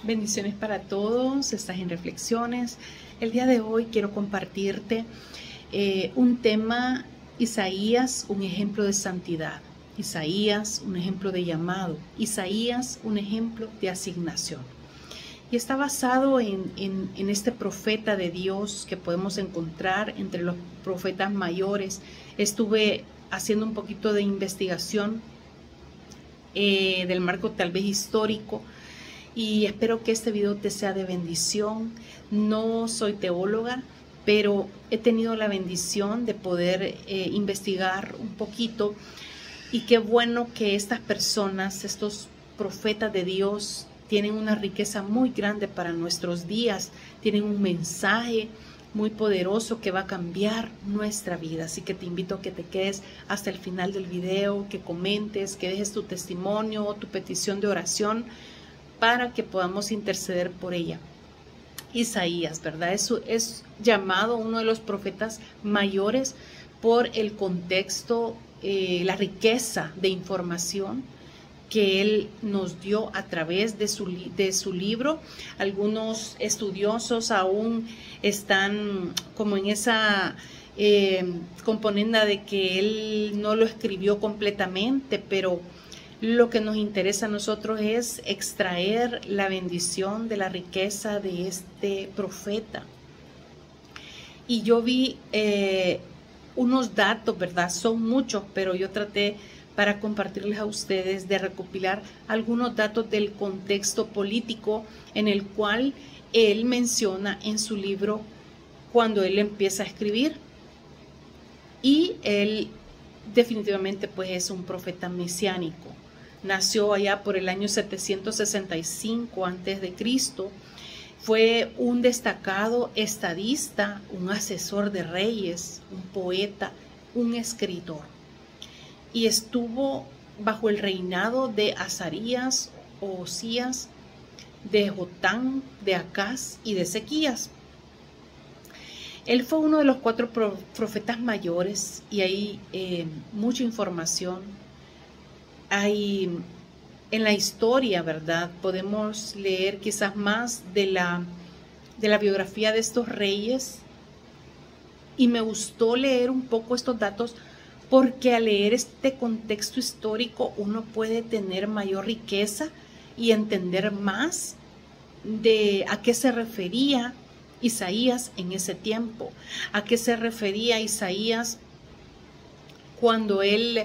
Bendiciones para todos, estás en Reflexiones. El día de hoy quiero compartirte un tema, Isaías, un ejemplo de santidad. Isaías, un ejemplo de llamado. Isaías, un ejemplo de asignación. Y está basado en este profeta de Dios que podemos encontrar entre los profetas mayores. Estuve haciendo un poquito de investigación del marco tal vez histórico, y espero que este video te sea de bendición. No soy teóloga, pero he tenido la bendición de poder investigar un poquito, y qué bueno que estas personas, estos profetas de Dios, tienen una riqueza muy grande para nuestros días, tienen un mensaje muy poderoso que va a cambiar nuestra vida. Así que te invito a que te quedes hasta el final del video, que comentes, que dejes tu testimonio o tu petición de oración para que podamos interceder por ella. Isaías, ¿verdad? Es llamado uno de los profetas mayores por el contexto, la riqueza de información que él nos dio a través de su libro. Algunos estudiosos aún están como en esa componenda de que él no lo escribió completamente, pero lo que nos interesa a nosotros es extraer la bendición de la riqueza de este profeta. Y yo vi unos datos, ¿verdad? Son muchos, pero yo traté para compartirles a ustedes de recopilar algunos datos del contexto político en el cual él menciona en su libro cuando él empieza a escribir. Y él definitivamente pues es un profeta mesiánico. Nació allá por el año 765 a.C. Fue un destacado estadista, un asesor de reyes, un poeta, un escritor. Y estuvo bajo el reinado de Azarías o Osías, de Jotán, de Acaz y de Ezequías. Él fue uno de los 4 profetas mayores, y hay mucha información. Hay en la historia, ¿verdad? Podemos leer quizás más de la biografía de estos reyes, y me gustó leer un poco estos datos porque al leer este contexto histórico uno puede tener mayor riqueza y entender más de a qué se refería Isaías en ese tiempo, a qué se refería Isaías cuando él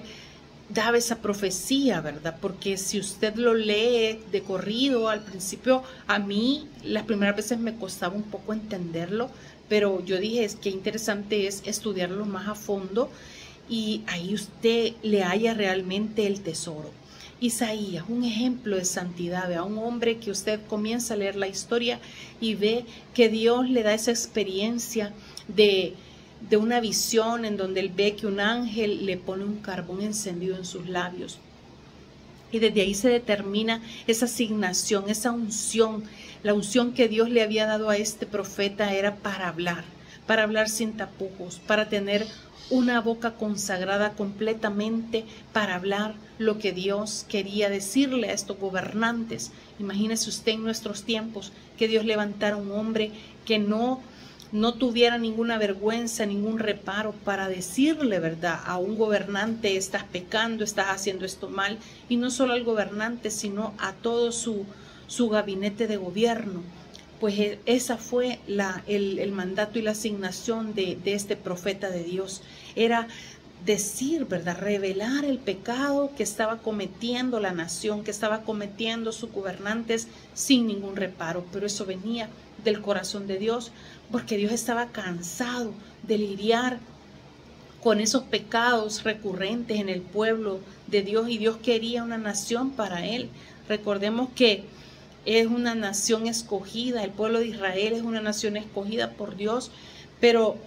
daba esa profecía, ¿verdad? Porque si usted lo lee de corrido, al principio a mí las primeras veces me costaba un poco entenderlo, pero yo dije, es que interesante es estudiarlo más a fondo, y ahí usted le halla realmente el tesoro. Isaías, un ejemplo de santidad, a un hombre que usted comienza a leer la historia y ve que Dios le da esa experiencia de una visión en donde él ve que un ángel le pone un carbón encendido en sus labios. Y desde ahí se determina esa asignación, esa unción. La unción que Dios le había dado a este profeta era para hablar sin tapujos, para tener una boca consagrada completamente, para hablar lo que Dios quería decirle a estos gobernantes. Imagínese usted en nuestros tiempos que Dios levantara un hombre que no tuviera ninguna vergüenza, ningún reparo para decirle, ¿verdad?, a un gobernante: estás pecando, estás haciendo esto mal. Y no solo al gobernante, sino a todo su gabinete de gobierno. Pues esa fue el mandato y la asignación de este profeta de Dios. Era decir, ¿verdad?, revelar el pecado que estaba cometiendo la nación, que estaba cometiendo sus gobernantes sin ningún reparo. Pero eso venía del corazón de Dios, porque Dios estaba cansado de lidiar con esos pecados recurrentes en el pueblo de Dios, y Dios quería una nación para él. Recordemos que es una nación escogida, el pueblo de Israel es una nación escogida por Dios, pero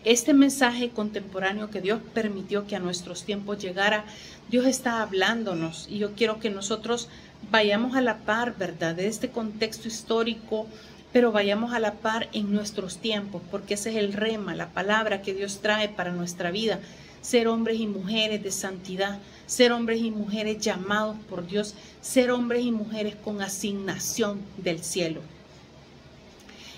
este mensaje contemporáneo que Dios permitió que a nuestros tiempos llegara, Dios está hablándonos, y yo quiero que nosotros vayamos a la par, ¿verdad?, de este contexto histórico, pero vayamos a la par en nuestros tiempos, porque ese es el rema, la palabra que Dios trae para nuestra vida. ser hombres y mujeres de santidad, ser hombres y mujeres llamados por Dios, ser hombres y mujeres con asignación del cielo.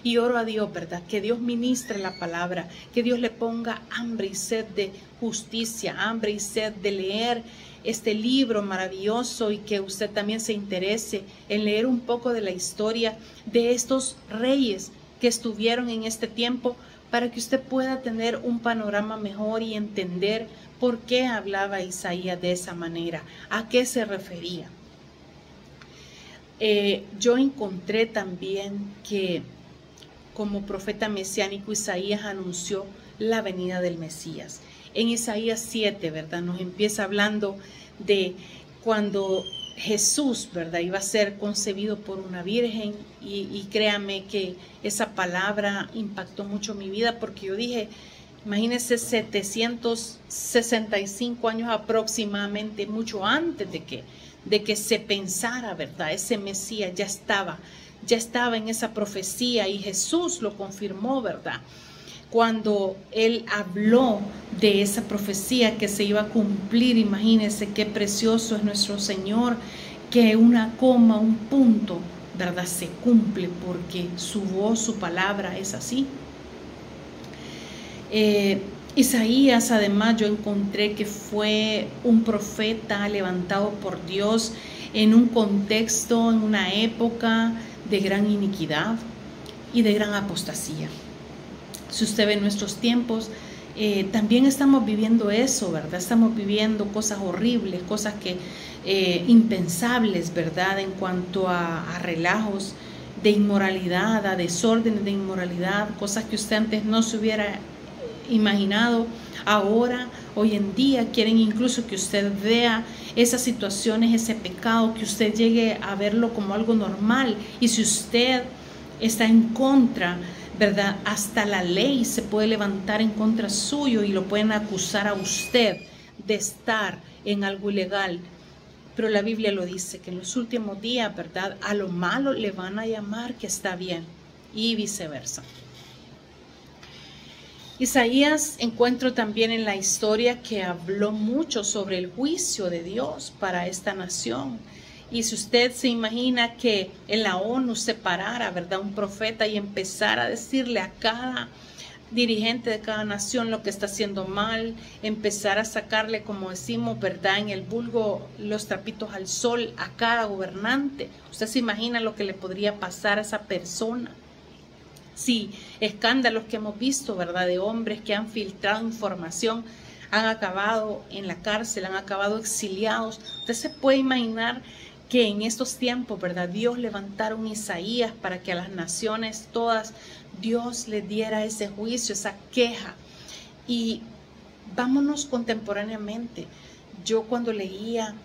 Y oro a Dios, ¿verdad? Que Dios ministre la palabra, que Dios le ponga hambre y sed de justicia, hambre y sed de leer este libro maravilloso, y que usted también se interese en leer un poco de la historia de estos reyes que estuvieron en este tiempo, para que usted pueda tener un panorama mejor y entender por qué hablaba Isaías de esa manera, a qué se refería. Yo encontré también que como profeta mesiánico, Isaías anunció la venida del Mesías. En Isaías 7, ¿verdad? Nos empieza hablando de cuando Jesús, ¿verdad?, iba a ser concebido por una virgen, y créame que esa palabra impactó mucho mi vida, porque yo dije, imagínense, 765 años aproximadamente, mucho antes de que se pensara, ¿verdad?, ese Mesías ya estaba en esa profecía, y Jesús lo confirmó, ¿verdad? Cuando Él habló de esa profecía que se iba a cumplir. Imagínense qué precioso es nuestro Señor, que una coma, un punto, ¿verdad?, se cumple, porque su voz, su palabra es así. Isaías, además, yo encontré que fue un profeta levantado por Dios en un contexto, en una época de gran iniquidad y de gran apostasía. Si usted ve nuestros tiempos, también estamos viviendo eso, ¿verdad? Estamos viviendo cosas horribles, cosas que impensables, ¿verdad? En cuanto a relajos de inmoralidad, a desórdenes de inmoralidad, cosas que usted antes no se hubiera imaginado. Ahora, hoy en día, quieren incluso que usted vea esas situaciones, ese pecado, que usted llegue a verlo como algo normal. Y si usted está en contra, ¿verdad?, hasta la ley se puede levantar en contra suyo y lo pueden acusar a usted de estar en algo ilegal. Pero la Biblia lo dice, que en los últimos días, ¿verdad?, a lo malo le van a llamar que está bien, y viceversa. Isaías encuentro también en la historia que habló mucho sobre el juicio de Dios para esta nación. Y si usted se imagina que en la ONU se parara, ¿verdad?, un profeta y empezara a decirle a cada dirigente de cada nación lo que está haciendo mal, empezar a sacarle, como decimos, ¿verdad?, en el vulgo, los trapitos al sol a cada gobernante, usted se imagina lo que le podría pasar a esa persona. Sí, escándalos que hemos visto, ¿verdad?, de hombres que han filtrado información, han acabado en la cárcel, han acabado exiliados. Usted se puede imaginar que en estos tiempos, ¿verdad?, Dios levantara un Isaías para que a las naciones todas Dios les diera ese juicio, esa queja. Y vámonos contemporáneamente. Yo cuando leía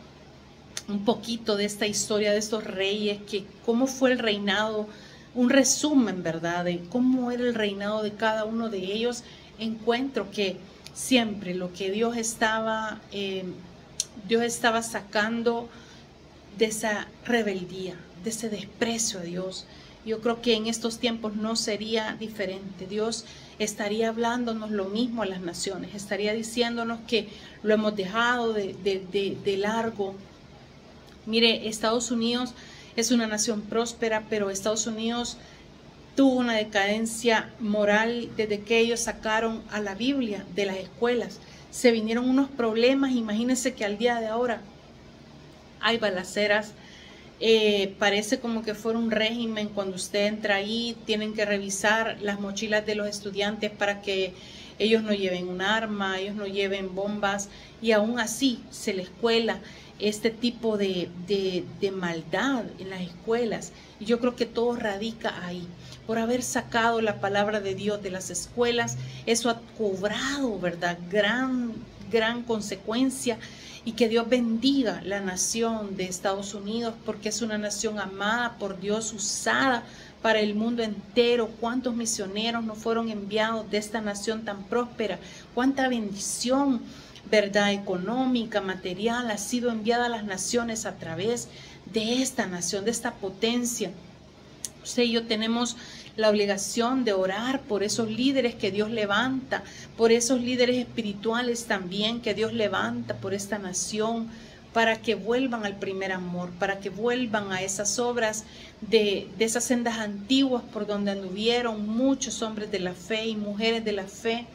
un poquito de esta historia de estos reyes, que cómo fue el reinado, un resumen, ¿verdad?, de cómo era el reinado de cada uno de ellos, encuentro que siempre lo que Dios estaba sacando de esa rebeldía, de ese desprecio a Dios. Yo creo que en estos tiempos no sería diferente. Dios estaría hablándonos lo mismo a las naciones, estaría diciéndonos que lo hemos dejado de largo. Mire, Estados Unidos es una nación próspera, pero Estados Unidos tuvo una decadencia moral desde que ellos sacaron a la Biblia de las escuelas. Se vinieron unos problemas, imagínense que al día de ahora hay balaceras, parece como que fuera un régimen. Cuando usted entra ahí, tienen que revisar las mochilas de los estudiantes para que ellos no lleven un arma, ellos no lleven bombas, y aún así se les cuela este tipo de maldad en las escuelas. Y yo creo que todo radica ahí, por haber sacado la palabra de Dios de las escuelas. Eso ha cobrado, ¿verdad?, gran consecuencia. Y que Dios bendiga la nación de Estados Unidos, porque es una nación amada por Dios, usada para el mundo entero. ¿Cuántos misioneros no fueron enviados de esta nación tan próspera? ¿Cuánta bendición, verdad, económica, material ha sido enviada a las naciones a través de esta nación, de esta potencia Usted y yo tenemos la obligación de orar por esos líderes que Dios levanta, por esos líderes espirituales también que Dios levanta por esta nación, para que vuelvan al primer amor, para que vuelvan a esas obras de esas sendas antiguas por donde anduvieron muchos hombres de la fe y mujeres de la fe.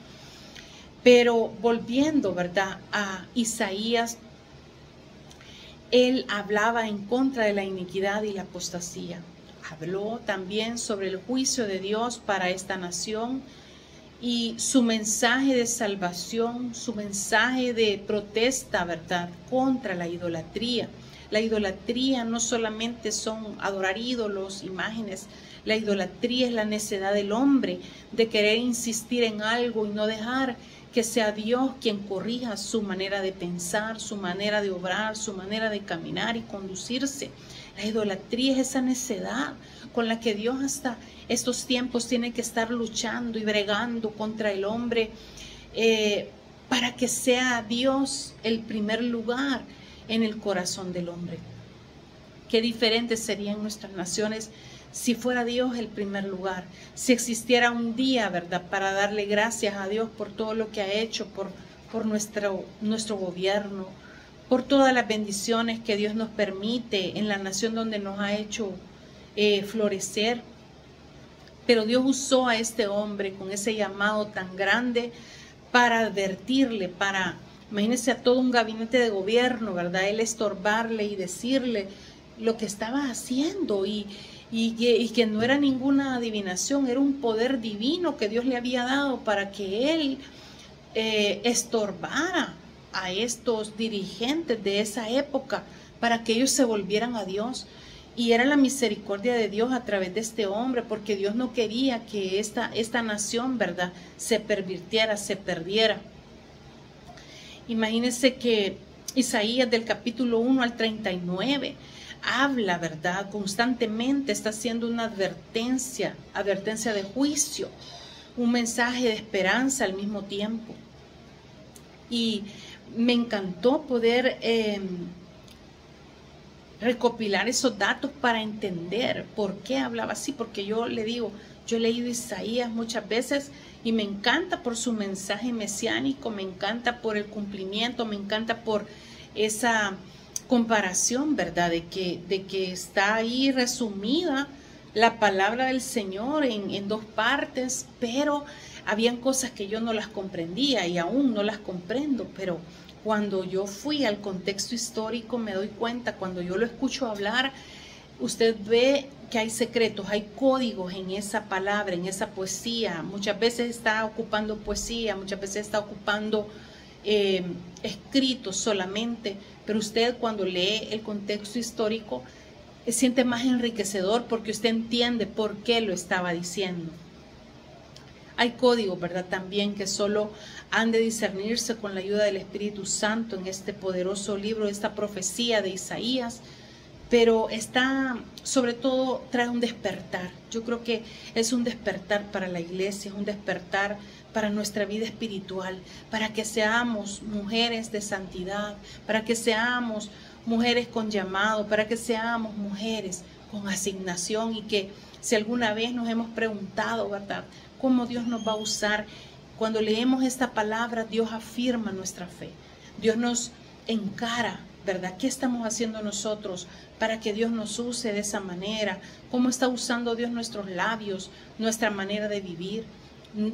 Pero volviendo, ¿verdad?, a Isaías, él hablaba en contra de la iniquidad y la apostasía. Habló también sobre el juicio de Dios para esta nación y su mensaje de salvación, su mensaje de protesta, ¿verdad?, contra la idolatría. La idolatría no solamente son adorar ídolos, imágenes. La idolatría es la necedad del hombre de querer insistir en algo y no dejar que sea Dios quien corrija su manera de pensar, su manera de obrar, su manera de caminar y conducirse. La idolatría es esa necedad con la que Dios hasta estos tiempos tiene que estar luchando y bregando contra el hombre para que sea Dios el primer lugar en el corazón del hombre. Qué diferentes serían nuestras naciones si fuera Dios el primer lugar, si existiera un día, ¿verdad?, para darle gracias a Dios por todo lo que ha hecho, por nuestro gobierno, por todas las bendiciones que Dios nos permite en la nación donde nos ha hecho florecer. Pero Dios usó a este hombre con ese llamado tan grande para advertirle, imagínense, a todo un gabinete de gobierno, ¿verdad?, él estorbarle y decirle lo que estaba haciendo y que no era ninguna adivinación, era un poder divino que Dios le había dado para que él estorbara a estos dirigentes de esa época, para que ellos se volvieran a Dios. Y era la misericordia de Dios a través de este hombre, porque Dios no quería que esta nación, ¿verdad?, se pervirtiera, se perdiera. Imagínense que Isaías del capítulo 1 al 39 habla, ¿verdad?, constantemente está haciendo una advertencia de juicio, un mensaje de esperanza al mismo tiempo. Y me encantó poder recopilar esos datos para entender por qué hablaba así, porque yo le digo, yo he leído Isaías muchas veces y me encanta por su mensaje mesiánico, me encanta por el cumplimiento, me encanta por esa comparación, ¿verdad?, de que está ahí resumida la palabra del Señor en dos partes, pero habían cosas que yo no las comprendía y aún no las comprendo, pero cuando yo fui al contexto histórico me doy cuenta, cuando yo lo escucho hablar, usted ve que hay secretos, hay códigos en esa palabra, en esa poesía. Muchas veces está ocupando poesía, muchas veces está ocupando escritos solamente, pero usted cuando lee el contexto histórico siente más enriquecedor porque usted entiende por qué lo estaba diciendo. Hay códigos, ¿verdad?, también que solo han de discernirse con la ayuda del Espíritu Santo en este poderoso libro, esta profecía de Isaías, pero sobre todo trae un despertar. Yo creo que es un despertar para la iglesia, es un despertar para nuestra vida espiritual, para que seamos mujeres de santidad, para que seamos mujeres con llamado, para que seamos mujeres con asignación, y que si alguna vez nos hemos preguntado, ¿verdad?, cómo Dios nos va a usar, cuando leemos esta palabra, Dios afirma nuestra fe, Dios nos encara, ¿verdad?, ¿qué estamos haciendo nosotros para que Dios nos use de esa manera? ¿Cómo está usando Dios nuestros labios, nuestra manera de vivir?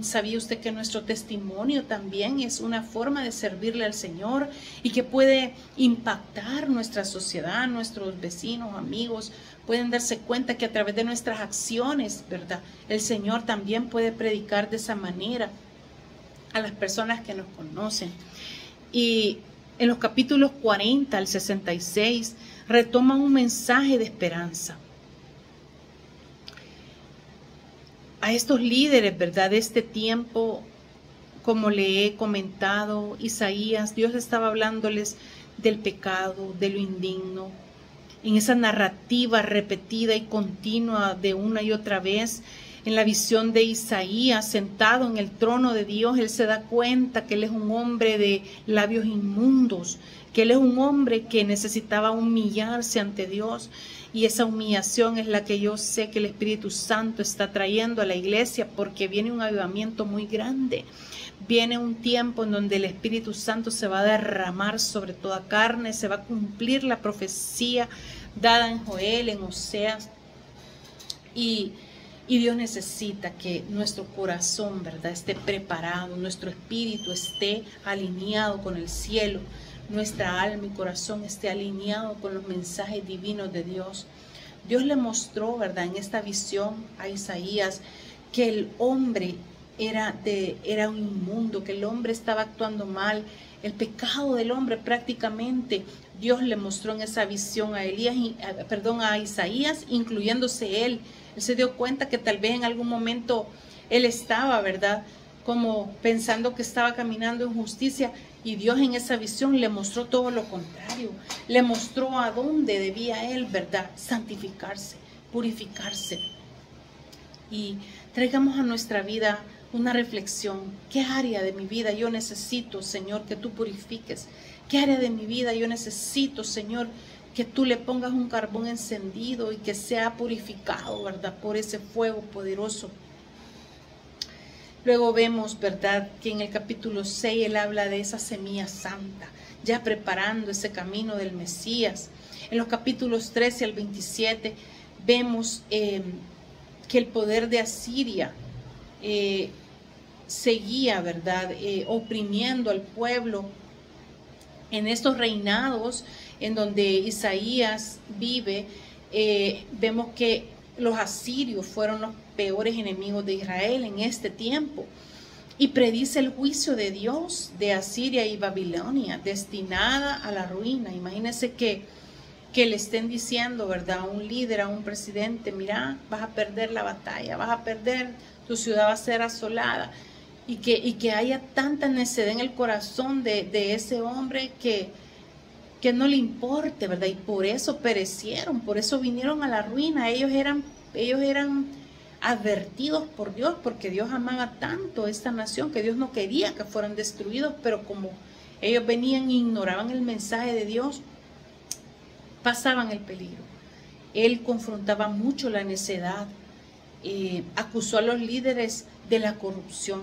¿Sabía usted que nuestro testimonio también es una forma de servirle al Señor y que puede impactar nuestra sociedad, nuestros vecinos, amigos? Pueden darse cuenta que a través de nuestras acciones, ¿verdad?, el Señor también puede predicar de esa manera a las personas que nos conocen. Y en los capítulos 40 al 66 retoman un mensaje de esperanza. A estos líderes, ¿verdad?, de este tiempo, como le he comentado, Isaías, Dios estaba hablándoles del pecado, de lo indigno, en esa narrativa repetida y continua de una y otra vez. En la visión de Isaías, sentado en el trono de Dios, él se da cuenta que él es un hombre de labios inmundos, que él es un hombre que necesitaba humillarse ante Dios. Y esa humillación es la que yo sé que el Espíritu Santo está trayendo a la iglesia, porque viene un avivamiento muy grande. Viene un tiempo en donde el Espíritu Santo se va a derramar sobre toda carne, se va a cumplir la profecía dada en Joel, en Oseas. Y Dios necesita que nuestro corazón, ¿verdad?, esté preparado, nuestro espíritu esté alineado con el cielo, nuestra alma y corazón esté alineado con los mensajes divinos de Dios. Dios le mostró, ¿verdad?, en esta visión a Isaías que el hombre era un inmundo, que el hombre estaba actuando mal, el pecado del hombre prácticamente. Dios le mostró en esa visión a Isaías, incluyéndose él. Él se dio cuenta que tal vez en algún momento él estaba, ¿verdad?, como pensando que estaba caminando en justicia, y Dios en esa visión le mostró todo lo contrario. Le mostró a dónde debía él, ¿verdad?, santificarse, purificarse. Y traigamos a nuestra vida una reflexión. ¿Qué área de mi vida yo necesito, Señor, que tú purifiques? ¿Qué área de mi vida yo necesito, Señor, que tú le pongas un carbón encendido y que sea purificado, ¿verdad?, por ese fuego poderoso? Luego vemos, ¿verdad?, que en el capítulo 6 él habla de esa semilla santa, ya preparando ese camino del Mesías. En los capítulos 13 al 27 vemos que el poder de Asiria seguía, ¿verdad?, oprimiendo al pueblo. En estos reinados en donde Isaías vive, vemos que los asirios fueron los peores enemigos de Israel en este tiempo, y predice el juicio de Dios de Asiria y Babilonia, destinada a la ruina. Imagínense que le estén diciendo, ¿verdad?, a un líder, a un presidente: mira, vas a perder la batalla, vas a perder, tu ciudad va a ser asolada, y que haya tanta necedad en el corazón de ese hombre que no le importe, ¿verdad? Y por eso perecieron, por eso vinieron a la ruina. Ellos eran advertidos por Dios, porque Dios amaba tanto a esta nación que Dios no quería que fueran destruidos, pero como ellos venían e ignoraban el mensaje de Dios, pasaban el peligro. Él confrontaba mucho la necedad, acusó a los líderes de la corrupción.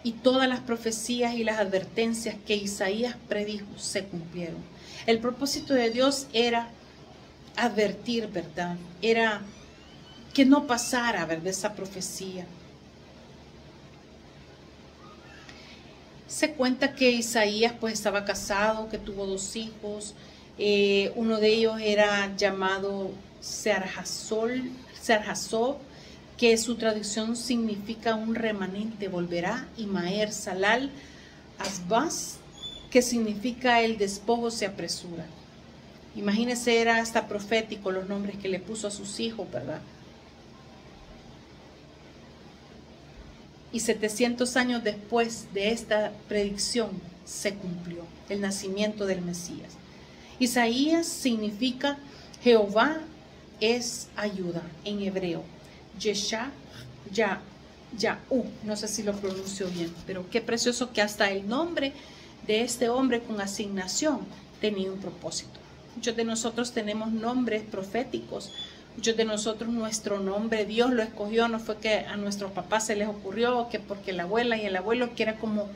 Y todas las profecías y las advertencias que Isaías predijo se cumplieron. El propósito de Dios era advertir, ¿verdad? Era que no pasara, ¿verdad?, esa profecía. Se cuenta que Isaías pues estaba casado, que tuvo 2 hijos. Uno de ellos era llamado Sarjasol, que su traducción significa un remanente volverá, y Maher Salal Asbaz, que significa el despojo se apresura. Imagínense, era hasta profético los nombres que le puso a sus hijos, ¿verdad? Y 700 años después de esta predicción se cumplió el nacimiento del Mesías. Isaías significa Jehová es ayuda en hebreo. Yeshá, Yaú, no sé si lo pronuncio bien, pero qué precioso que hasta el nombre de este hombre con asignación tenía un propósito. Muchos de nosotros tenemos nombres proféticos, muchos de nosotros nuestro nombre Dios lo escogió, no fue que a nuestros papás se les ocurrió, que porque la abuela y el abuelo, que era como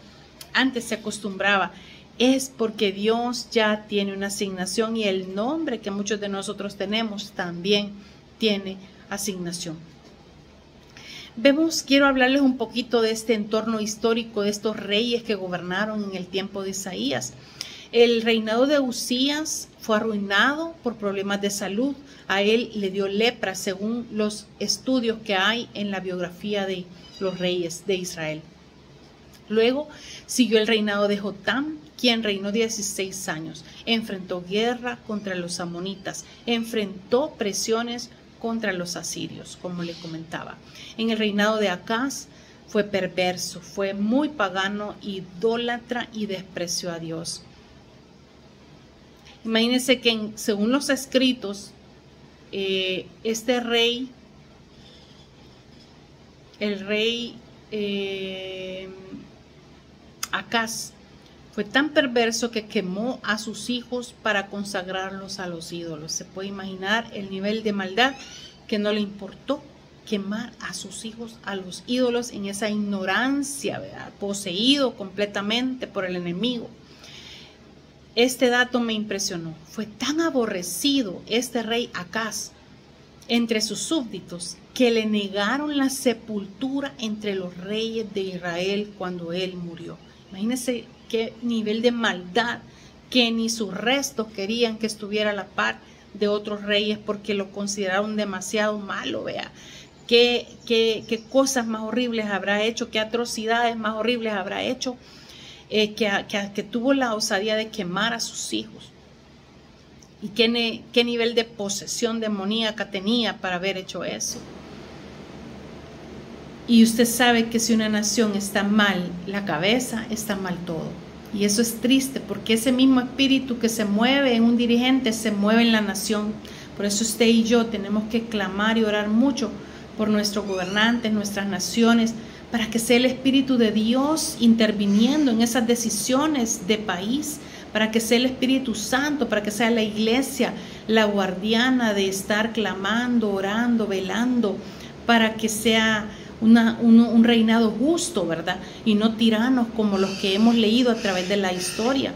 antes se acostumbraba, es porque Dios ya tiene una asignación, y el nombre que muchos de nosotros tenemos también tiene asignación. Quiero hablarles un poquito de este entorno histórico, de estos reyes que gobernaron en el tiempo de Isaías. El reinado de Usías fue arruinado por problemas de salud. A él le dio lepra, según los estudios que hay en la biografía de los reyes de Israel. Luego siguió el reinado de Jotam, quien reinó 16 años. Enfrentó guerra contra los amonitas, enfrentó presiones contra los asirios, como le comentaba. En el reinado de Acaz fue perverso, fue muy pagano, idólatra y despreció a Dios. Imagínense que según los escritos, este rey, el rey Acaz, Fue tan perverso que quemó a sus hijos para consagrarlos a los ídolos. Se puede imaginar el nivel de maldad que no le importó quemar a sus hijos a los ídolos en esa ignorancia, ¿verdad? Poseído completamente por el enemigo. Este dato me impresionó. Fue tan aborrecido este rey Acaz entre sus súbditos que le negaron la sepultura entre los reyes de Israel cuando él murió. Imagínense qué nivel de maldad, que ni sus restos querían que estuviera a la par de otros reyes porque lo consideraron demasiado malo, vea. ¿Qué cosas más horribles habrá hecho? ¿Qué atrocidades más horribles habrá hecho? Que tuvo la osadía de quemar a sus hijos. ¿Y qué nivel de posesión demoníaca tenía para haber hecho eso? Y usted sabe que si una nación está mal la cabeza, está mal todo. Y eso es triste porque ese mismo espíritu que se mueve en un dirigente se mueve en la nación. Por eso usted y yo tenemos que clamar y orar mucho por nuestros gobernantes, nuestras naciones, para que sea el Espíritu de Dios interviniendo en esas decisiones de país, para que sea el Espíritu Santo, para que sea la iglesia la guardiana de estar clamando, orando, velando, para que sea un reinado justo, ¿verdad? Y no tiranos como los que hemos leído a través de la historia.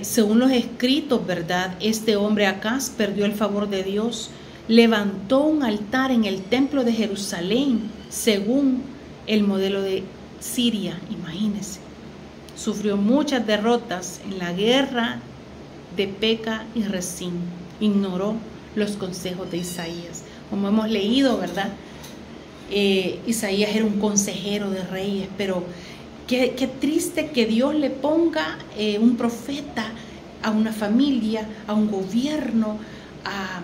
Según los escritos, ¿verdad? Este hombre Acaz perdió el favor de Dios, levantó un altar en el templo de Jerusalén, según el modelo de Siria, imagínense. Sufrió muchas derrotas en la guerra de Peca y Resín. Ignoró los consejos de Isaías. Como hemos leído, ¿verdad? Isaías era un consejero de reyes, pero qué triste que Dios le ponga un profeta a una familia, a un gobierno, a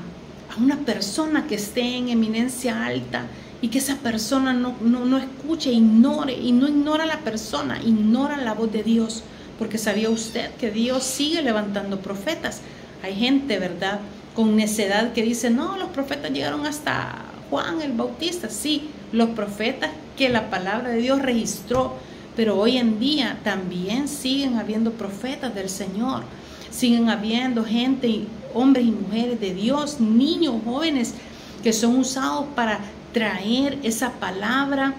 una persona que esté en eminencia alta y que esa persona no escuche, ignore, y no ignora a la persona, ignora la voz de Dios, porque sabía usted que Dios sigue levantando profetas. Hay gente, ¿verdad?, con necedad que dice, no, los profetas llegaron hasta Juan el Bautista. Sí, los profetas que la palabra de Dios registró, pero hoy en día también siguen habiendo profetas del Señor, siguen habiendo gente, hombres y mujeres de Dios, niños, jóvenes, que son usados para traer esa palabra,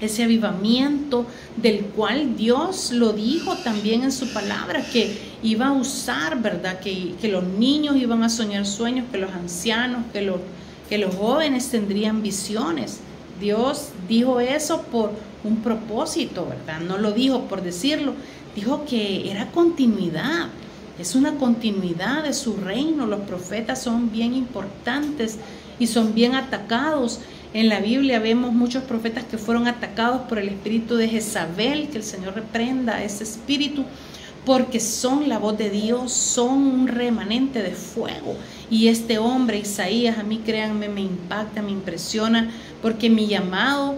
ese avivamiento del cual Dios lo dijo también en su palabra, que iba a usar, ¿verdad? Que los niños iban a soñar sueños, que los ancianos, que los jóvenes tendrían visiones. Dios dijo eso por un propósito, ¿verdad? No lo dijo por decirlo, dijo que era continuidad. Es una continuidad de su reino. Los profetas son bien importantes y son bien atacados. En la Biblia vemos muchos profetas que fueron atacados por el espíritu de Jezabel, que el Señor reprenda a ese espíritu, porque son la voz de Dios, son un remanente de fuego. Y este hombre, Isaías, a mí créanme, me impacta, me impresiona, porque mi llamado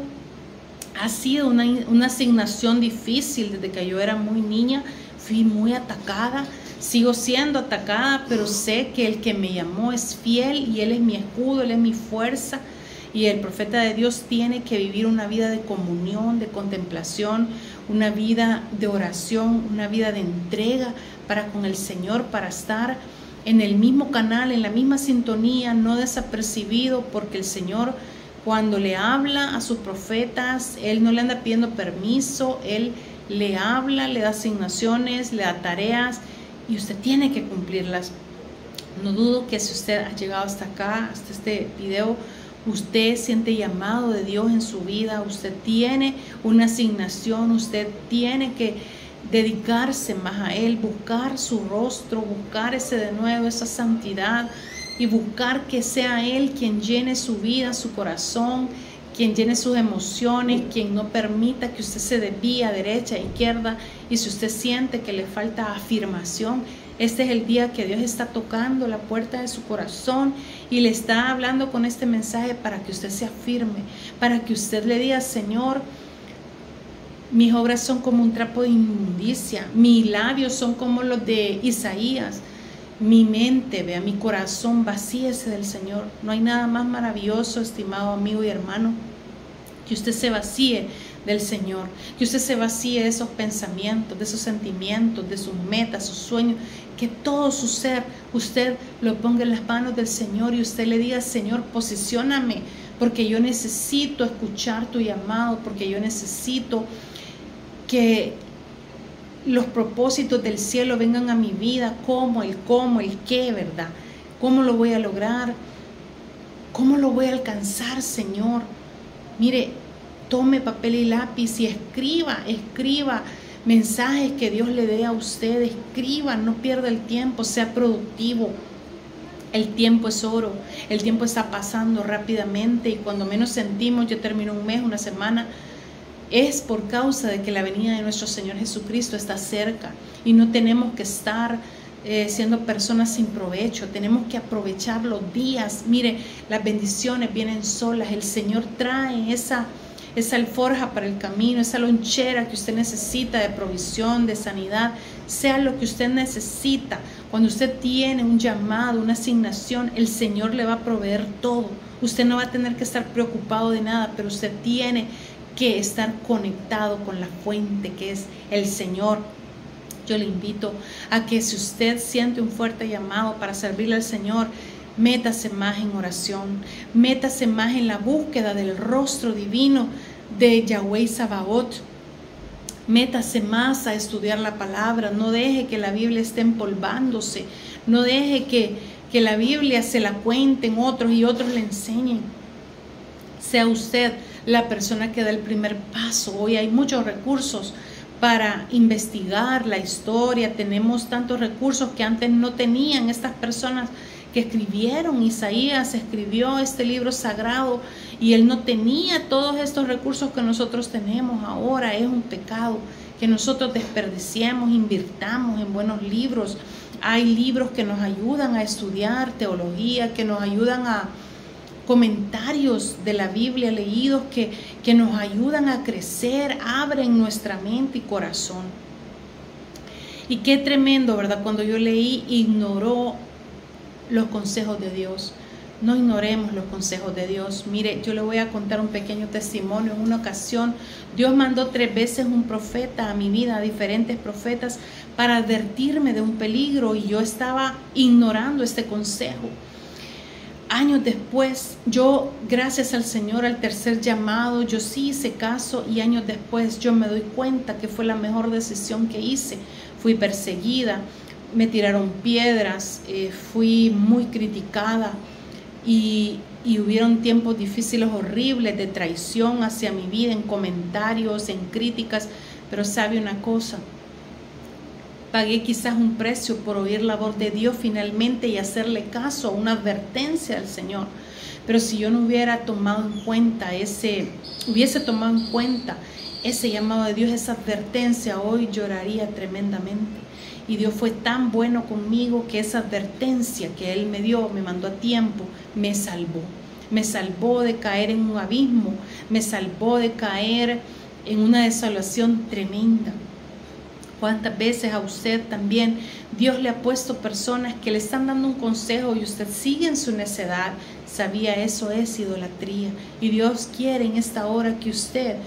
ha sido una asignación difícil. Desde que yo era muy niña, fui muy atacada. Sigo siendo atacada, pero sé que el que me llamó es fiel y Él es mi escudo, Él es mi fuerza. Y el profeta de Dios tiene que vivir una vida de comunión, de contemplación, una vida de oración, una vida de entrega para con el Señor, para estar en el mismo canal, en la misma sintonía, no desapercibido, porque el Señor, cuando le habla a sus profetas, Él no le anda pidiendo permiso, Él le habla, le da asignaciones, le da tareas, y usted tiene que cumplirlas. No dudo que si usted ha llegado hasta acá, hasta este video, usted siente llamado de Dios en su vida, usted tiene una asignación, usted tiene que dedicarse más a Él, buscar su rostro, buscar ese de nuevo, esa santidad, y buscar que sea Él quien llene su vida, su corazón, quien llene sus emociones, quien no permita que usted se desvíe a derecha, a izquierda. Y si usted siente que le falta afirmación, este es el día que Dios está tocando la puerta de su corazón y le está hablando con este mensaje para que usted se afirme, para que usted le diga: Señor, mis obras son como un trapo de inmundicia, mis labios son como los de Isaías, mi mente, vea, mi corazón, vacíese del Señor. No hay nada más maravilloso, estimado amigo y hermano, que usted se vacíe del Señor, que usted se vacíe de esos pensamientos, de esos sentimientos, de sus metas, sus sueños, que todo su ser usted lo ponga en las manos del Señor y usted le diga: Señor, posicióname, porque yo necesito escuchar tu llamado, porque yo necesito que los propósitos del cielo vengan a mi vida. ¿Cómo? El qué, ¿verdad? ¿Cómo lo voy a lograr? ¿Cómo lo voy a alcanzar, Señor? Mire, tome papel y lápiz y escriba mensajes que Dios le dé a usted. Escriba, no pierda el tiempo, sea productivo. El tiempo es oro, el tiempo está pasando rápidamente y cuando menos sentimos, ya terminó un mes, una semana, es por causa de que la venida de nuestro Señor Jesucristo está cerca y no tenemos que estar siendo personas sin provecho. Tenemos que aprovechar los días. Mire, las bendiciones vienen solas. El Señor trae esa alforja para el camino, esa lonchera que usted necesita de provisión, de sanidad, sea lo que usted necesita. Cuando usted tiene un llamado, una asignación, el Señor le va a proveer todo. Usted no va a tener que estar preocupado de nada, pero usted tiene que estar conectado con la fuente que es el Señor. Yo le invito a que si usted siente un fuerte llamado para servirle al Señor, métase más en oración, métase más en la búsqueda del rostro divino de Yahweh Sabaoth, métase más a estudiar la palabra. No deje que la Biblia esté empolvándose, no deje que la Biblia se la cuenten otros y otros le enseñen. Sea usted la persona que da el primer paso. Hoy hay muchos recursos para investigar la historia, tenemos tantos recursos que antes no tenían estas personas que escribieron. Isaías escribió este libro sagrado y él no tenía todos estos recursos que nosotros tenemos ahora. Es un pecado que nosotros desperdiciemos, invirtamos en buenos libros. Hay libros que nos ayudan a estudiar teología, que nos ayudan a comentarios de la Biblia leídos que nos ayudan a crecer, abren nuestra mente y corazón. Y qué tremendo, ¿verdad? Cuando yo leí, ignoró los consejos de Dios. No ignoremos los consejos de Dios. Mire, yo le voy a contar un pequeño testimonio. En una ocasión, Dios mandó 3 veces un profeta a mi vida, a diferentes profetas, para advertirme de un peligro, y yo estaba ignorando este consejo. Años después, yo, gracias al Señor, al tercer llamado, yo sí hice caso, y años después yo me doy cuenta que fue la mejor decisión que hice. Fui perseguida, me tiraron piedras, fui muy criticada y hubieron tiempos difíciles, horribles, de traición hacia mi vida, en comentarios, en críticas, pero sabe una cosa, pagué quizás un precio por oír la voz de Dios finalmente y hacerle caso a una advertencia del Señor. Pero si yo no hubiese tomado en cuenta ese llamado de Dios, esa advertencia, hoy lloraría tremendamente. Y Dios fue tan bueno conmigo que esa advertencia que Él me dio, me mandó a tiempo, me salvó. Me salvó de caer en un abismo, me salvó de caer en una desolación tremenda. ¿Cuántas veces a usted también Dios le ha puesto personas que le están dando un consejo y usted sigue en su necedad? Sabía, eso es idolatría. Y Dios quiere en esta hora que usted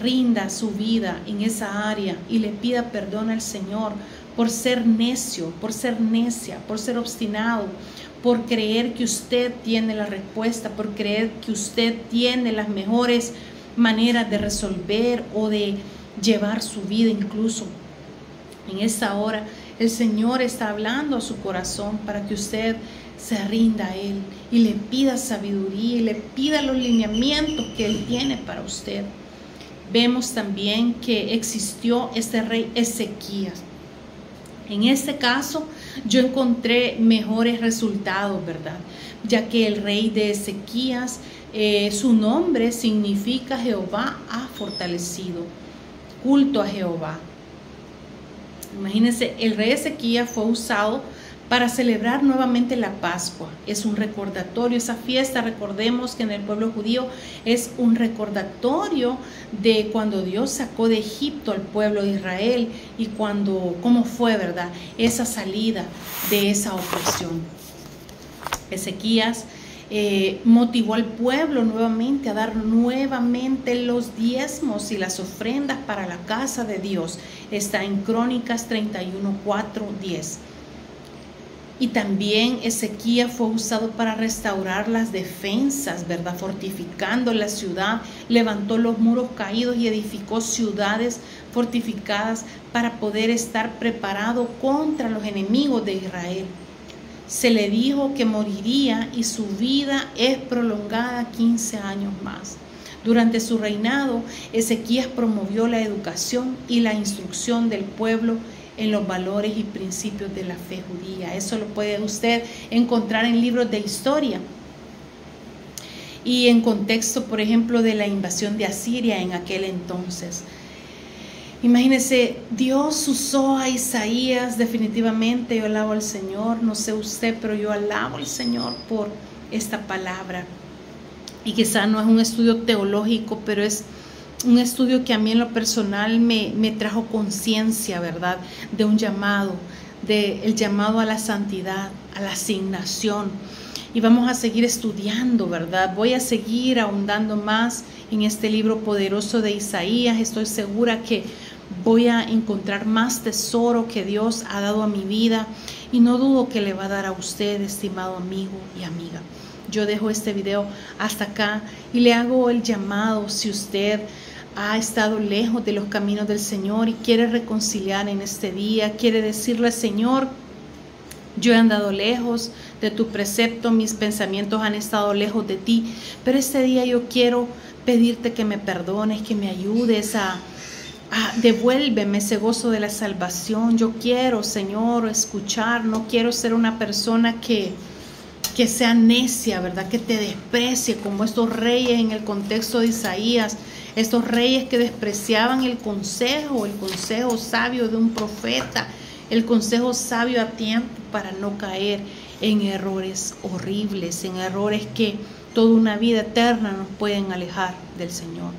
rinda su vida en esa área y le pida perdón al Señor por ser necio, por ser necia, por ser obstinado, por creer que usted tiene la respuesta, por creer que usted tiene las mejores maneras de resolver o de llevar su vida incluso. En esta hora el Señor está hablando a su corazón para que usted se rinda a Él y le pida sabiduría y le pida los lineamientos que Él tiene para usted. Vemos también que existió este rey Ezequías. En este caso yo encontré mejores resultados, ¿verdad? Ya que el rey de Ezequías, su nombre significa Jehová ha fortalecido, culto a Jehová. Imagínense, el rey Ezequías fue usado para celebrar nuevamente la Pascua. Es un recordatorio, esa fiesta, recordemos que en el pueblo judío es un recordatorio de cuando Dios sacó de Egipto al pueblo de Israel y cómo fue, ¿verdad?, esa salida de esa opresión. Ezequías motivó al pueblo nuevamente a dar nuevamente los diezmos y las ofrendas para la casa de Dios. Está en Crónicas 31, 4, 10. Y también Ezequías fue usado para restaurar las defensas, ¿verdad? Fortificando la ciudad, levantó los muros caídos y edificó ciudades fortificadas para poder estar preparado contra los enemigos de Israel. Se le dijo que moriría y su vida es prolongada 15 años más. Durante su reinado, Ezequías promovió la educación y la instrucción del pueblo en los valores y principios de la fe judía. Eso lo puede usted encontrar en libros de historia y en contexto, por ejemplo, de la invasión de Asiria en aquel entonces. Imagínese, Dios usó a Isaías definitivamente. Yo alabo al Señor, no sé usted, pero yo alabo al Señor por esta palabra. Y quizá no es un estudio teológico, pero es un estudio que a mí en lo personal me trajo conciencia, ¿verdad? De un llamado, el llamado a la santidad, a la asignación. Y vamos a seguir estudiando, ¿verdad? Voy a seguir ahondando más en este libro poderoso de Isaías. Estoy segura que voy a encontrar más tesoro que Dios ha dado a mi vida y no dudo que le va a dar a usted, estimado amigo y amiga. Yo dejo este video hasta acá y le hago el llamado. Si usted ha estado lejos de los caminos del Señor y quiere reconciliar en este día, quiere decirle: Señor, yo he andado lejos de tu precepto, mis pensamientos han estado lejos de ti, pero este día yo quiero pedirte que me perdones, que me ayudes devuélveme ese gozo de la salvación. Yo quiero, Señor, escuchar, no quiero ser una persona que sea necia, ¿verdad? Que te desprecie, como estos reyes en el contexto de Isaías, estos reyes que despreciaban el consejo sabio de un profeta, el consejo sabio a tiempo para no caer en errores horribles, en errores que toda una vida eterna nos pueden alejar del Señor.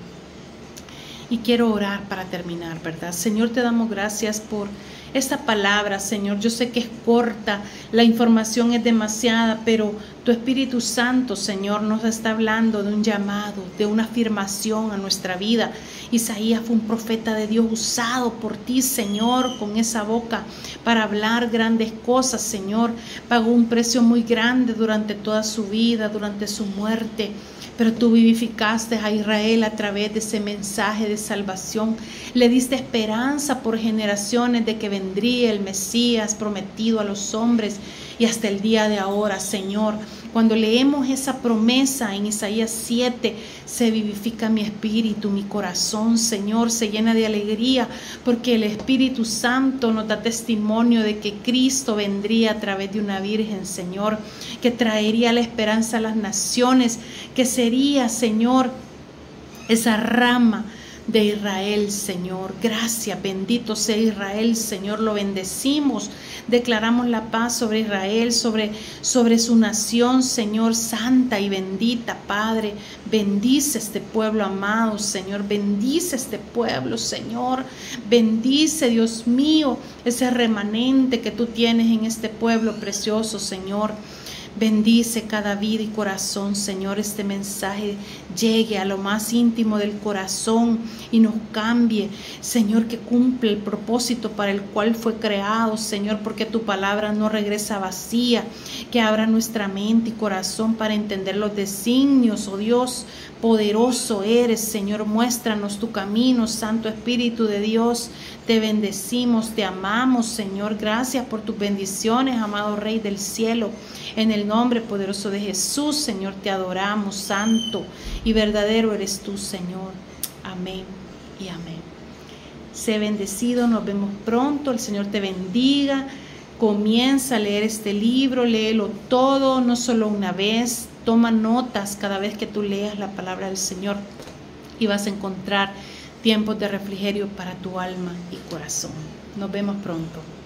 Y quiero orar para terminar, ¿verdad? Señor, te damos gracias por esta palabra, Señor. Yo sé que es corta, la información es demasiada, pero tu Espíritu Santo, Señor, nos está hablando de un llamado, de una afirmación a nuestra vida. Isaías fue un profeta de Dios usado por ti, Señor, con esa boca para hablar grandes cosas, Señor. Pagó un precio muy grande durante toda su vida, durante su muerte. Pero tú vivificaste a Israel a través de ese mensaje de salvación. Le diste esperanza por generaciones de que vendría el Mesías prometido a los hombres. Y hasta el día de ahora, Señor, cuando leemos esa promesa en Isaías 7, se vivifica mi espíritu, mi corazón, Señor, se llena de alegría, porque el Espíritu Santo nos da testimonio de que Cristo vendría a través de una virgen, Señor, que traería la esperanza a las naciones, que sería, Señor, esa rama de Israel, Señor. Gracias, bendito sea Israel, Señor, lo bendecimos, declaramos la paz sobre Israel, sobre su nación, Señor, santa y bendita, Padre. Bendice este pueblo amado, Señor, bendice este pueblo, Señor, bendice, Dios mío, ese remanente que tú tienes en este pueblo precioso, Señor. Bendice cada vida y corazón, Señor, este mensaje llegue a lo más íntimo del corazón y nos cambie, Señor, que cumple el propósito para el cual fue creado, Señor, porque tu palabra no regresa vacía, que abra nuestra mente y corazón para entender los designios, oh Dios, poderoso eres, Señor, muéstranos tu camino, Santo Espíritu de Dios, te bendecimos, te amamos, Señor, gracias por tus bendiciones, amado Rey del cielo, en el nombre poderoso de Jesús, Señor, te adoramos, santo y verdadero eres tú, Señor, amén y amén. Sé bendecido, nos vemos pronto, el Señor te bendiga, comienza a leer este libro, léelo todo, no solo una vez, toma notas cada vez que tú leas la palabra del Señor y vas a encontrar tiempos de refrigerio para tu alma y corazón. Nos vemos pronto.